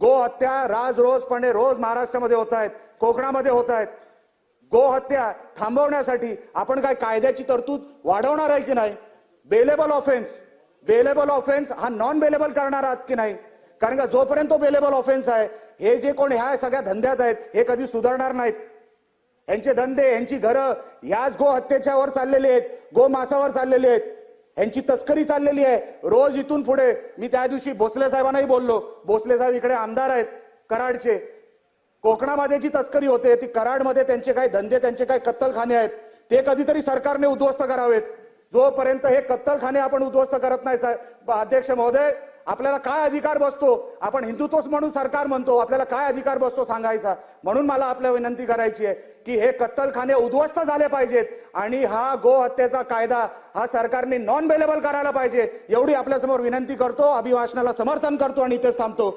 गोहत्या राजरोजपणे रोज महाराष्ट्रामध्ये होत आहेत, कोकणामध्ये होत आहेत. गोहत्या थांबवण्यासाठी आपण काय कायद्याची तरतूद वाढवणार आहे की नाही? बेलेबल ऑफेन्स हा नॉन बेलेबल करणार आहात की नाही? कारण का जोपर्यंत तो बेलेबल ऑफेन्स आहे, हे जे कोण ह्या सगळ्या धंद्यात आहेत हे कधी सुधारणार नाहीत. यांचे धंदे, यांची घरं ह्याच गो हत्येच्यावर चाललेली आहेत, गो मांसावर चाललेली आहेत, यांची तस्करी चाललेली आहे. रोज इथून पुढे मी त्या दिवशी भोसले साहेबांनाही बोललो. भोसले साहेब इकडे आमदार आहेत कराडचे. कोकणामध्ये जी तस्करी होते ती कराडमध्ये त्यांचे काय धंदे, त्यांचे काय कत्तलखाने आहेत, ते कधीतरी सरकारने उद्ध्वस्त करावेत. जोपर्यंत हे कत्तलखाने आपण उद्ध्वस्त करत नाही साहेब, अध्यक्ष महोदय, आपल्याला काय अधिकार बसतो? आपण हिंदुत्वच म्हणून सरकार म्हणतो, आपल्याला काय अधिकार बसतो सांगायचा? म्हणून मला आपल्याला विनंती करायची आहे की हे कत्तलखाने उद्ध्वस्त झाले पाहिजेत आणि हा गो हत्येचा कायदा हा सरकारने नॉन बेलेबल करायला पाहिजे, एवढी आपल्यासमोर विनंती करतो. अभिभाषणाला समर्थन करतो आणि इथेच थांबतो.